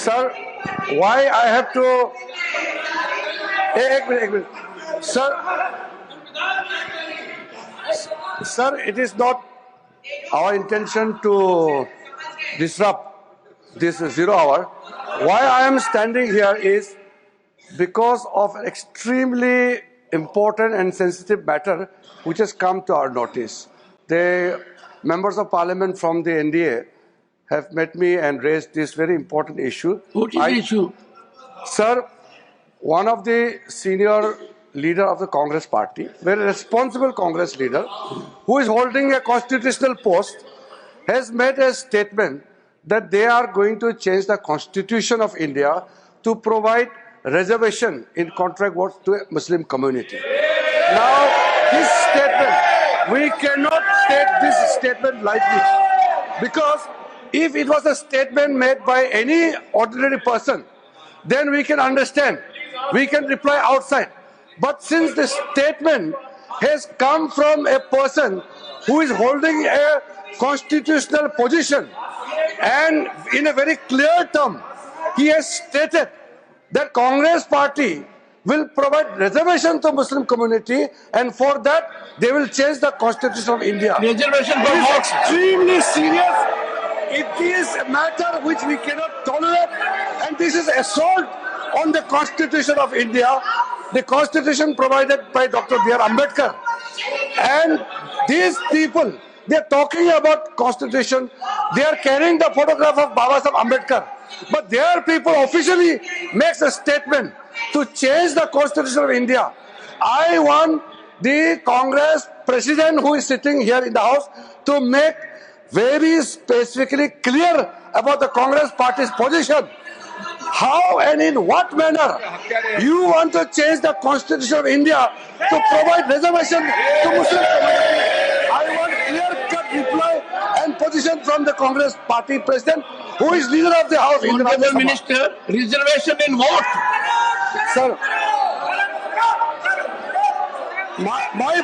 Sir, why I have to? एक minute. Sir, it is not our intention to disrupt this 0 hour. Why I am standing here is because of an extremely important and sensitive matter which has come to our notice. The members of parliament from the NDA have met me and raised this very important issue. What is the issue? Sir, one of the senior leader of the Congress party, very responsible Congress leader, who is holding a constitutional post, has made a statement that they are going to change the constitution of India to provide reservation in contract work to a Muslim community. Now, this statement, we cannot take this statement lightly, because if it was a statement made by any ordinary person, then we can understand, we can reply outside. But since the statement has come from a person who is holding a constitutional position, and in a very clear term, he has stated that Congress party will provide reservation to Muslim community, and for that they will change the constitution of India. Reservation for It is what? extremely serious. It is a matter which we cannot tolerate, and this is assault on the constitution of India, the constitution provided by Dr. B.R. Ambedkar. And these people, they are talking about constitution, they are carrying the photograph of Baba Saheb Ambedkar, but their people officially makes a statement to change the constitution of India. I want the Congress president who is sitting here in the house to make very specifically clear about the Congress party's position. How and in what manner you want to change the constitution of India to provide reservation to Muslim community? I want clear-cut reply and position from the Congress party president, who is leader of the house. In the Rajya Honorable Sabha. Minister, reservation in what? Sir, my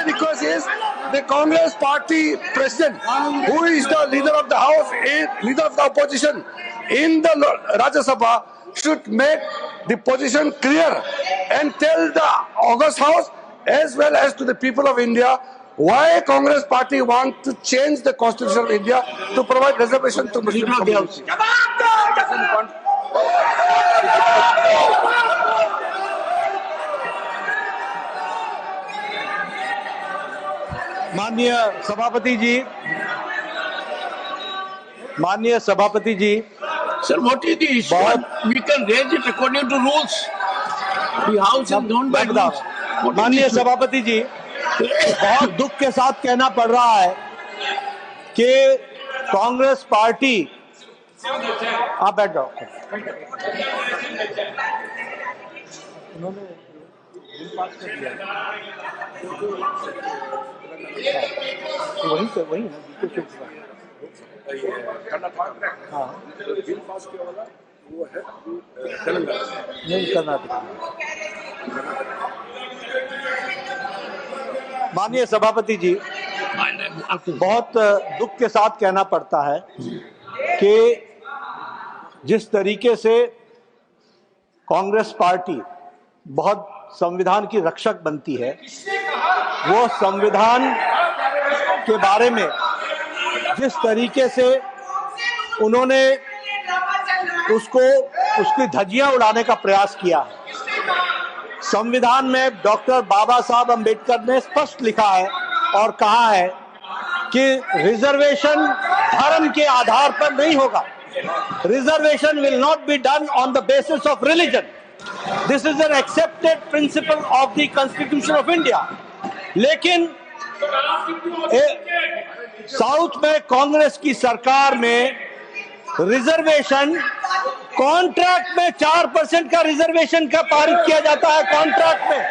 request is the Congress party president, who is the leader of the house, leader of the opposition in the Rajya Sabha, should make the position clear and tell the August House as well as to the people of India why Congress party want to change the constitution of India to provide reservation to Muslim community. माननीय सभापति जी, Sir, what is the issue? We can raise it according to rules. The house is known by rules. What is the माननीय issue? सभापति जी, बहुत दुख के साथ कहना पड़ रहा है कि कांग्रेस पार्टी, आप बैठ जाओ। उन्होंने बिल पास कर दिया, वही ना हाँ, बिल पास किया वाला वो है तेलंगाना नहीं कर्नाटक। माननीय सभापति जी, बहुत दुख के साथ कहना पड़ता है कि जिस तरीके से कांग्रेस पार्टी बहुत संविधान की रक्षक बनती है, वो संविधान के बारे में जिस तरीके से उन्होंने उसकी धज्जियां उड़ाने का प्रयास किया है। संविधान में डॉक्टर बाबा साहब अंबेडकर ने स्पष्ट लिखा है और कहा है कि रिजर्वेशन धर्म के आधार पर नहीं होगा। Reservation will not be done on the basis of religion. This is an accepted principle of the constitution of India. लेकिन साउथ में कांग्रेस की सरकार में रिजर्वेशन कॉन्ट्रैक्ट में 4% का रिजर्वेशन का पारित किया जाता है। कॉन्ट्रैक्ट में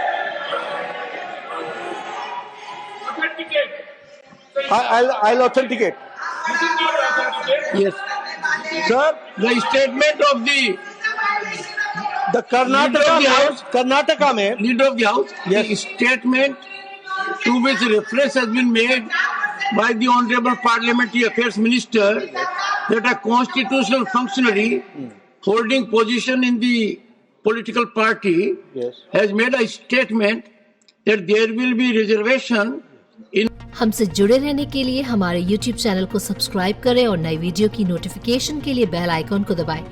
I'll authenticate. Yes. Sir, The statement of the Karnataka में leader of the house, Yes. the statement to which reference has been made by the Honorable Parliamentary Affairs Minister that a constitutional functionary holding position in the political party Yes. has made a statement that there will be reservation in हमसे जुड़े रहने के लिए हमारे YouTube channel को subscribe करें और नई वीडियो की नोटिफिकेशन के लिए बेल आइकॉन को दबाएं।